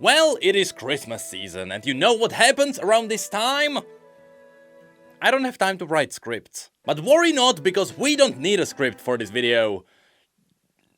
Well, it is Christmas season, and you know what happens around this time? I don't have time to write scripts. But worry not, because we don't need a script for this video.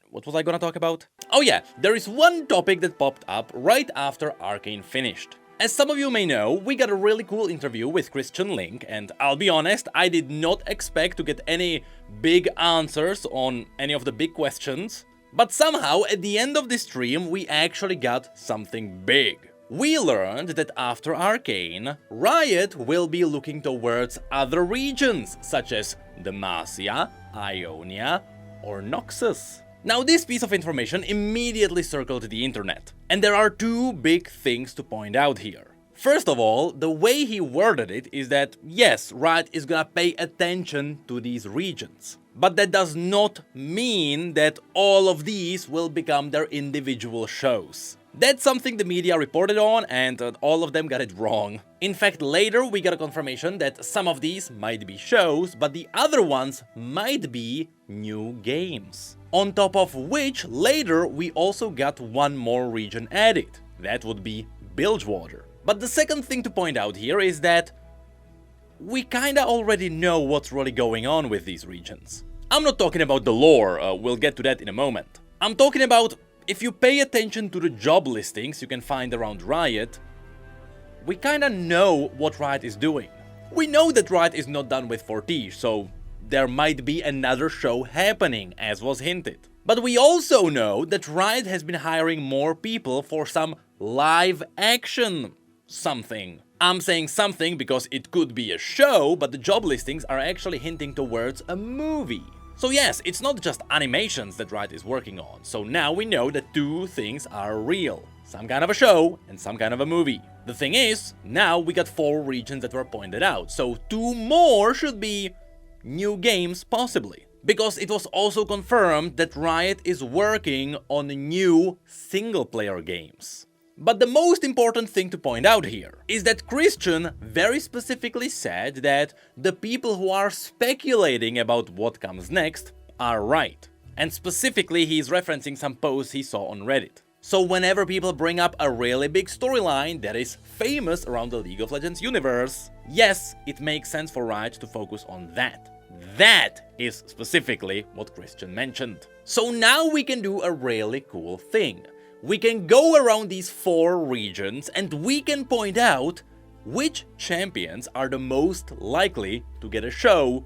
What was I gonna talk about? Oh yeah, there is one topic that popped up right after Arcane finished. As some of you may know, we got a really cool interview with Christian Link, and I'll be honest, I did not expect to get any big answers on any of the big questions. But somehow, at the end of the stream, we actually got something big. We learned that after Arcane, Riot will be looking towards other regions, such as Demacia, Ionia, or Noxus. Now, this piece of information immediately circled the internet, and there are two big things to point out here. First of all, the way he worded it is that, yes, Riot is gonna pay attention to these regions. But that does not mean that all of these will become their individual shows. That's something the media reported on, and all of them got it wrong. In fact, later we got a confirmation that some of these might be shows, but the other ones might be new games. On top of which, later we also got one more region added. That would be Bilgewater. But the second thing to point out here is that we kinda already know what's really going on with these regions. I'm not talking about the lore, we'll get to that in a moment. I'm talking about, if you pay attention to the job listings you can find around Riot, we kinda know what Riot is doing. We know that Riot is not done with Fortiche, so there might be another show happening, as was hinted. But we also know that Riot has been hiring more people for some live action something. I'm saying something because it could be a show, but the job listings are actually hinting towards a movie. So yes, it's not just animations that Riot is working on, so now we know that two things are real. Some kind of a show and some kind of a movie. The thing is, now we got 4 regions that were pointed out, so 2 more should be new games possibly. Because it was also confirmed that Riot is working on new single-player games. But the most important thing to point out here is that Christian very specifically said that the people who are speculating about what comes next are right. And specifically, he's referencing some posts he saw on Reddit. So whenever people bring up a really big storyline that is famous around the League of Legends universe, yes, it makes sense for Riot to focus on that. That is specifically what Christian mentioned. So now we can do a really cool thing. We can go around these 4 regions and we can point out which champions are the most likely to get a show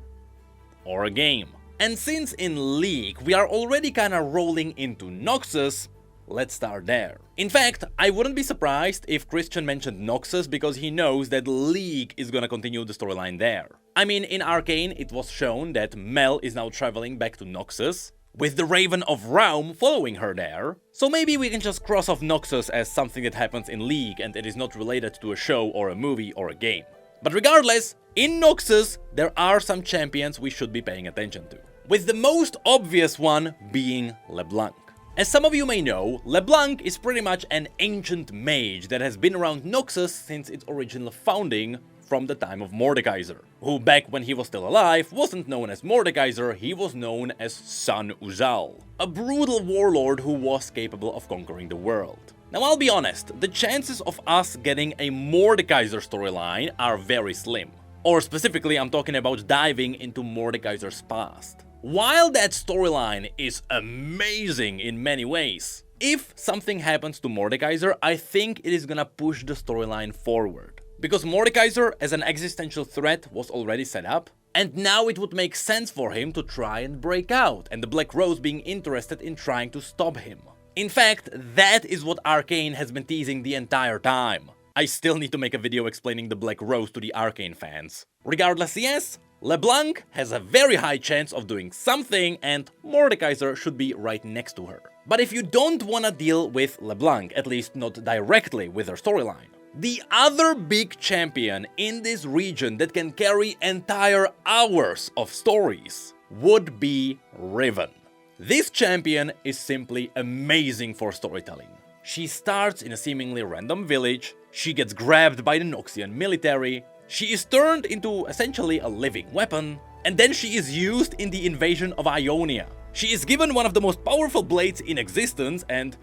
or a game. And since in League we are already kinda rolling into Noxus, let's start there. In fact, I wouldn't be surprised if Christian mentioned Noxus because he knows that League is gonna continue the storyline there. I mean, in Arcane it was shown that Mel is now traveling back to Noxus, with the Raven of Raum following her there. So maybe we can just cross off Noxus as something that happens in League and it is not related to a show or a movie or a game. But regardless, in Noxus there are some champions we should be paying attention to. With the most obvious one being LeBlanc. As some of you may know, LeBlanc is pretty much an ancient mage that has been around Noxus since its original founding from the time of Mordekaiser, who back when he was still alive wasn't known as Mordekaiser, he was known as Sun Uzal, a brutal warlord who was capable of conquering the world. Now I'll be honest, the chances of us getting a Mordekaiser storyline are very slim. Or specifically, I'm talking about diving into Mordekaiser's past. While that storyline is amazing in many ways, if something happens to Mordekaiser, I think it is gonna push the storyline forward. Because Mordekaiser as an existential threat was already set up, and now it would make sense for him to try and break out, and the Black Rose being interested in trying to stop him. In fact, that is what Arcane has been teasing the entire time. I still need to make a video explaining the Black Rose to the Arcane fans. Regardless, yes, LeBlanc has a very high chance of doing something, and Mordekaiser should be right next to her. But if you don't wanna deal with LeBlanc, at least not directly with her storyline, the other big champion in this region that can carry entire hours of stories would be Riven. This champion is simply amazing for storytelling. She starts in a seemingly random village, she gets grabbed by the Noxian military, she is turned into essentially a living weapon, and then she is used in the invasion of Ionia. She is given one of the most powerful blades in existence, and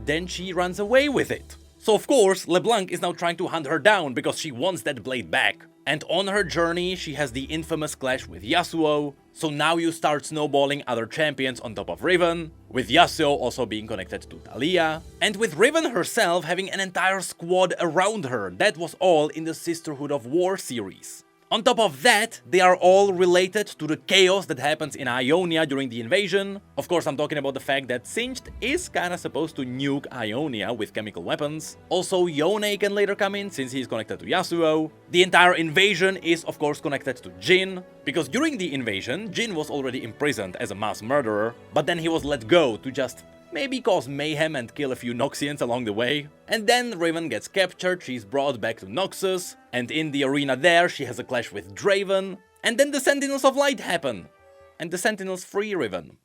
then she runs away with it. So of course, LeBlanc is now trying to hunt her down because she wants that blade back. And on her journey, she has the infamous clash with Yasuo, so now you start snowballing other champions on top of Riven, with Yasuo also being connected to Talia, and with Riven herself having an entire squad around her. That was all in the Sisterhood of War series. On top of that, they are all related to the chaos that happens in Ionia during the invasion. Of course, I'm talking about the fact that Singed is kinda supposed to nuke Ionia with chemical weapons. Also, Yone can later come in since he's connected to Yasuo. The entire invasion is of course connected to Jhin, because during the invasion, Jhin was already imprisoned as a mass murderer, but then he was let go to just maybe cause mayhem and kill a few Noxians along the way. And then Riven gets captured, she's brought back to Noxus, and in the arena there she has a clash with Draven, and then the Sentinels of Light happen, and the Sentinels free Riven.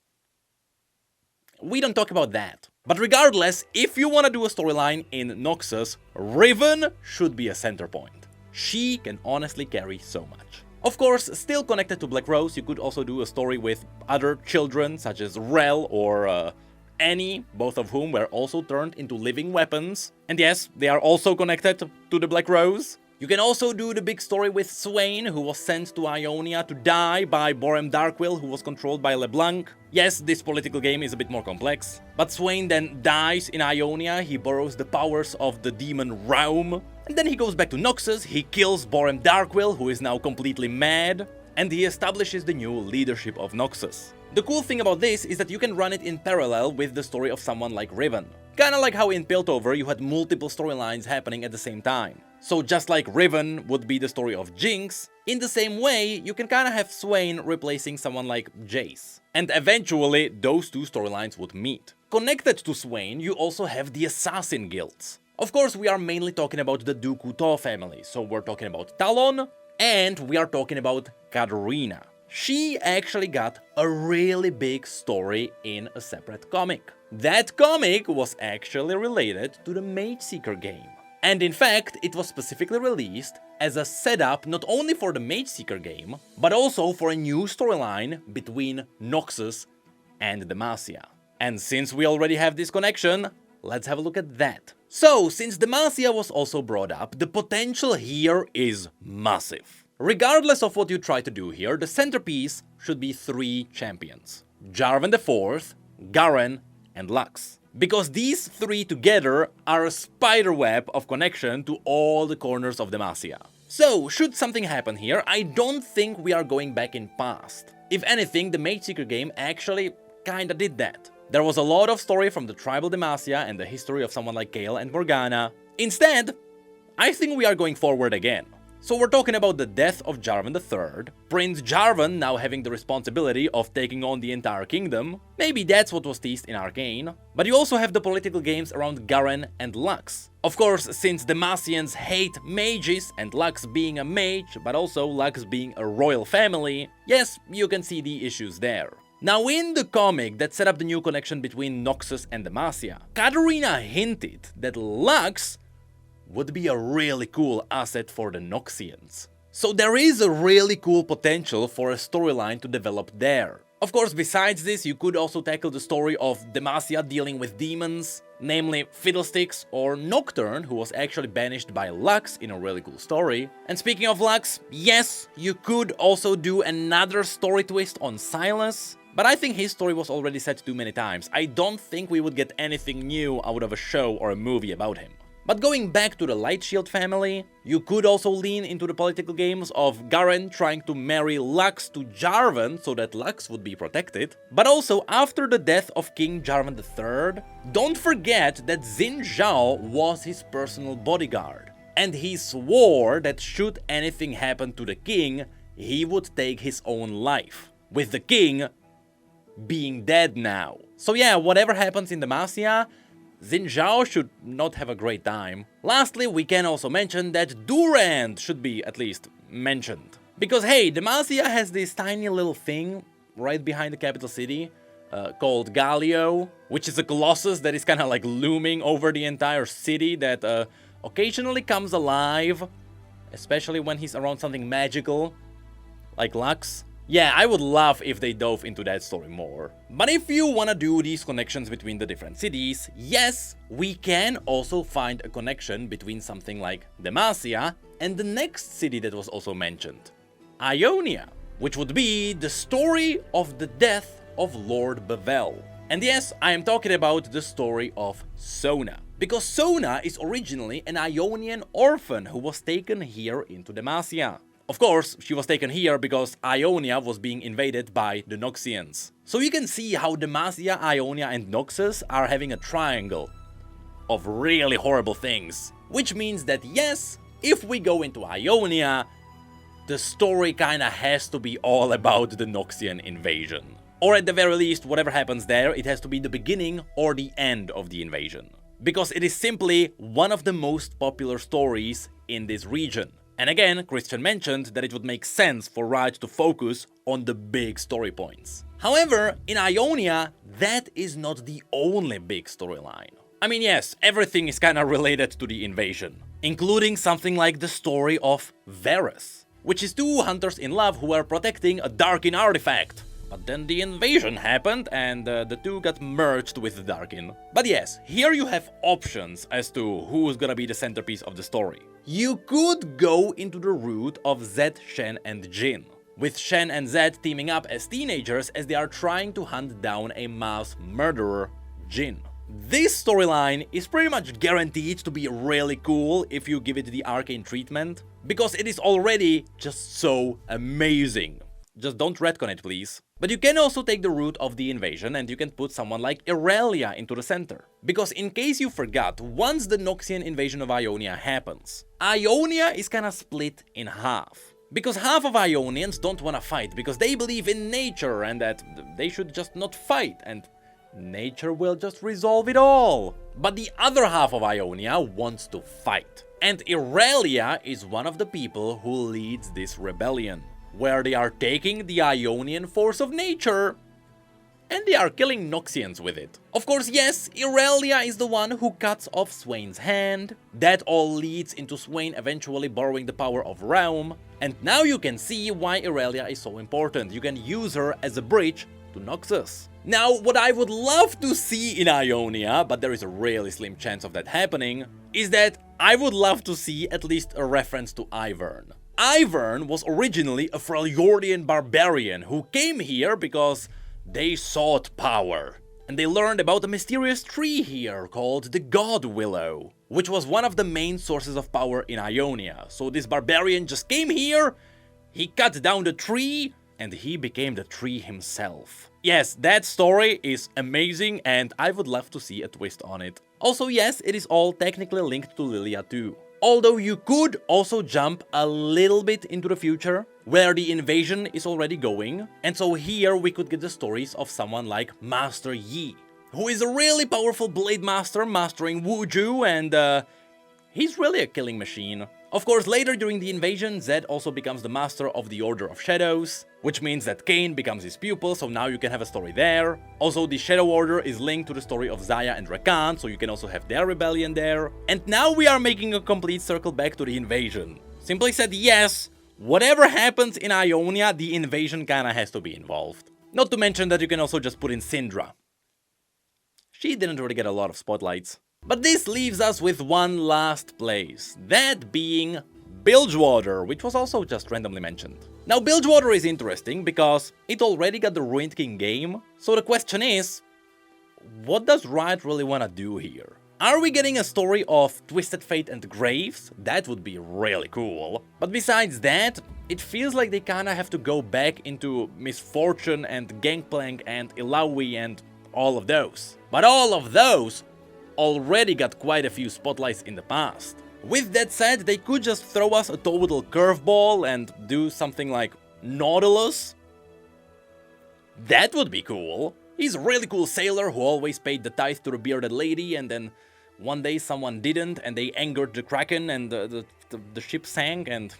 We don't talk about that. But regardless, if you wanna do a storyline in Noxus, Riven should be a center point. She can honestly carry so much. Of course, still connected to Black Rose, you could also do a story with other children, such as Rel or Annie, both of whom were also turned into living weapons. And yes, they are also connected to the Black Rose. You can also do the big story with Swain, who was sent to Ionia to die by Borem Darkwill, who was controlled by LeBlanc. Yes, this political game is a bit more complex, but Swain then dies in Ionia, he borrows the powers of the demon Raum, and then he goes back to Noxus, he kills Borem Darkwill, who is now completely mad, and he establishes the new leadership of Noxus. The cool thing about this is that you can run it in parallel with the story of someone like Riven. Kinda like how in Piltover you had multiple storylines happening at the same time. So just like Riven would be the story of Jinx, in the same way you can kinda have Swain replacing someone like Jace. And eventually those two storylines would meet. Connected to Swain, you also have the Assassin Guilds. Of course, we are mainly talking about the Dukuto family, so we're talking about Talon, and we are talking about Katarina. She actually got a really big story in a separate comic. That comic was actually related to the Mage Seeker game. And in fact, it was specifically released as a setup not only for the Mage Seeker game, but also for a new storyline between Noxus and Demacia. And since we already have this connection, let's have a look at that. So, since Demacia was also brought up, the potential here is massive. Regardless of what you try to do here, the centerpiece should be 3 champions. Jarvan IV, Garen, and Lux. Because these 3 together are a spiderweb of connection to all the corners of Demacia. So, should something happen here, I don't think we are going back in past. If anything, the Mage Seeker game actually kinda did that. There was a lot of story from the tribal Demacia and the history of someone like Kayle and Morgana. Instead, I think we are going forward again. So we're talking about the death of Jarvan III, Prince Jarvan now having the responsibility of taking on the entire kingdom. Maybe that's what was teased in Arcane. But you also have the political games around Garen and Lux. Of course, since Demacians hate mages, and Lux being a mage, but also Lux being a royal family, yes, you can see the issues there. Now in the comic that set up the new connection between Noxus and Demacia, Katarina hinted that Lux would be a really cool asset for the Noxians. So there is a really cool potential for a storyline to develop there. Of course, besides this, you could also tackle the story of Demacia dealing with demons, namely Fiddlesticks or Nocturne, who was actually banished by Lux in a really cool story. And speaking of Lux, yes, you could also do another story twist on Silas, but I think his story was already set too many times. I don't think we would get anything new out of a show or a movie about him. But going back to the Lightshield family, you could also lean into the political games of Garen trying to marry Lux to Jarvan so that Lux would be protected. But also, after the death of King Jarvan III, don't forget that Xin Zhao was his personal bodyguard. And he swore that should anything happen to the king, he would take his own life. With the king being dead now. So yeah, whatever happens in Demacia, Xin Zhao should not have a great time. Lastly, we can also mention that Durant should be at least mentioned. Because hey, Demacia has this tiny little thing right behind the capital city called Galio, which is a colossus that is kind of like looming over the entire city that occasionally comes alive, especially when he's around something magical, like Lux. Yeah, I would love if they dove into that story more. But if you wanna do these connections between the different cities, yes, we can also find a connection between something like Demacia and the next city that was also mentioned, Ionia, which would be the story of the death of Lord Bevel. And yes, I am talking about the story of Sona, because Sona is originally an Ionian orphan who was taken here into Demacia. Of course, she was taken here because Ionia was being invaded by the Noxians. So you can see how Demacia, Ionia and Noxus are having a triangle of really horrible things. Which means that yes, if we go into Ionia, the story kinda has to be all about the Noxian invasion. Or at the very least, whatever happens there, it has to be the beginning or the end of the invasion. Because it is simply one of the most popular stories in this region. And again, Christian mentioned that it would make sense for Riot to focus on the big story points. However, in Ionia, that is not the only big storyline. I mean, yes, everything is kinda related to the invasion, including something like the story of Varus, which is two hunters in love who are protecting a Darkin artifact. But then the invasion happened and the two got merged with the Darkin. But yes, here you have options as to who's gonna be the centerpiece of the story. You could go into the route of Zed, Shen and Jin, with Shen and Zed teaming up as teenagers as they are trying to hunt down a mass murderer, Jin. This storyline is pretty much guaranteed to be really cool if you give it the arcane treatment, because it is already just so amazing. Just don't retcon it, please. But you can also take the route of the invasion and you can put someone like Irelia into the center. Because in case you forgot, once the Noxian invasion of Ionia happens, Ionia is kinda split in half. Because half of Ionians don't wanna fight because they believe in nature and that they should just not fight and nature will just resolve it all. But the other half of Ionia wants to fight. And Irelia is one of the people who leads this rebellion, where they are taking the Ionian force of nature and they are killing Noxians with it. Of course, yes, Irelia is the one who cuts off Swain's hand. That all leads into Swain eventually borrowing the power of Realm. And now you can see why Irelia is so important. You can use her as a bridge to Noxus. Now, what I would love to see in Ionia, but there is a really slim chance of that happening, is that I would love to see at least a reference to Ivern. Ivern was originally a Freljordian barbarian who came here because they sought power. And they learned about a mysterious tree here called the God Willow, which was one of the main sources of power in Ionia. So this barbarian just came here, he cut down the tree, and he became the tree himself. Yes, that story is amazing and I would love to see a twist on it. Also, yes, it is all technically linked to Lilia too. Although you could also jump a little bit into the future, where the invasion is already going, and so here we could get the stories of someone like Master Yi, who is a really powerful blade master mastering Wuju, and he's really a killing machine. Of course, later during the invasion, Zed also becomes the master of the Order of Shadows, which means that Kain becomes his pupil, so now you can have a story there. Also, the Shadow Order is linked to the story of Xayah and Rakan, so you can also have their rebellion there. And now we are making a complete circle back to the invasion. Simply said, yes, whatever happens in Ionia, the invasion kinda has to be involved. Not to mention that you can also just put in Syndra. She didn't really get a lot of spotlights. But this leaves us with one last place, that being Bilgewater, which was also just randomly mentioned. Now, Bilgewater is interesting because it already got the Ruined King game, so the question is, what does Riot really wanna do here? Are we getting a story of Twisted Fate and Graves? That would be really cool. But besides that, it feels like they kinda have to go back into Misfortune and Gangplank and Ilawi and all of those. But all of those already got quite a few spotlights in the past. With that said, they could just throw us a total curveball and do something like Nautilus. That would be cool. He's a really cool sailor who always paid the tithe to the bearded lady, and then one day someone didn't and they angered the Kraken and the ship sank, and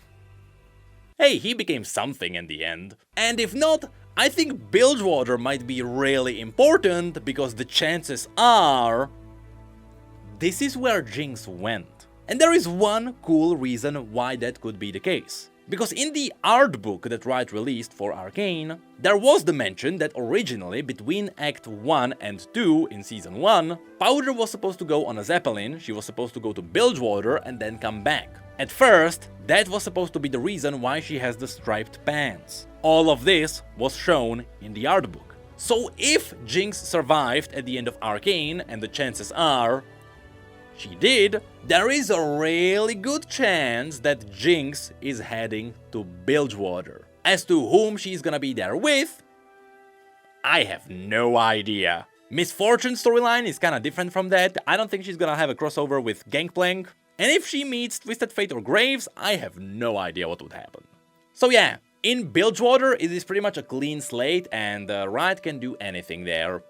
hey, he became something in the end. And if not, I think Bilgewater might be really important because the chances are this is where Jinx went. And there is one cool reason why that could be the case. Because in the art book that Riot released for Arcane, there was the mention that originally between Act 1 and 2 in Season 1, Powder was supposed to go on a Zeppelin, she was supposed to go to Bilgewater and then come back. At first, that was supposed to be the reason why she has the striped pants. All of this was shown in the art book. So if Jinx survived at the end of Arcane, and the chances are she did, there is a really good chance that Jinx is heading to Bilgewater. As to whom she's gonna be there with, I have no idea. Miss Fortune's storyline is kinda different from that. I don't think she's gonna have a crossover with Gangplank. And if she meets Twisted Fate or Graves, I have no idea what would happen. So yeah, in Bilgewater it is pretty much a clean slate and Riot can do anything there.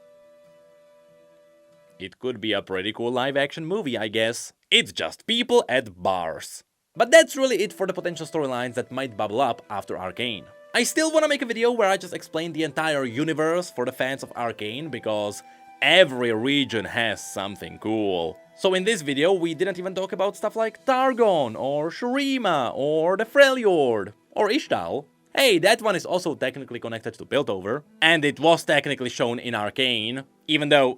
It could be a pretty cool live-action movie, I guess. It's just people at bars. But that's really it for the potential storylines that might bubble up after Arcane. I still wanna make a video where I just explain the entire universe for the fans of Arcane, because every region has something cool. So in this video, we didn't even talk about stuff like Targon, or Shurima, or the Freljord, or Ishtal. Hey, that one is also technically connected to Piltover, and it was technically shown in Arcane, even though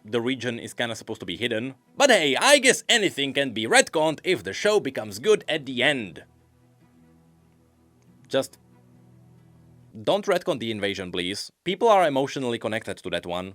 the region is kinda supposed to be hidden. But hey, I guess anything can be retconned if the show becomes good at the end. Just don't retcon the invasion, please. People are emotionally connected to that one.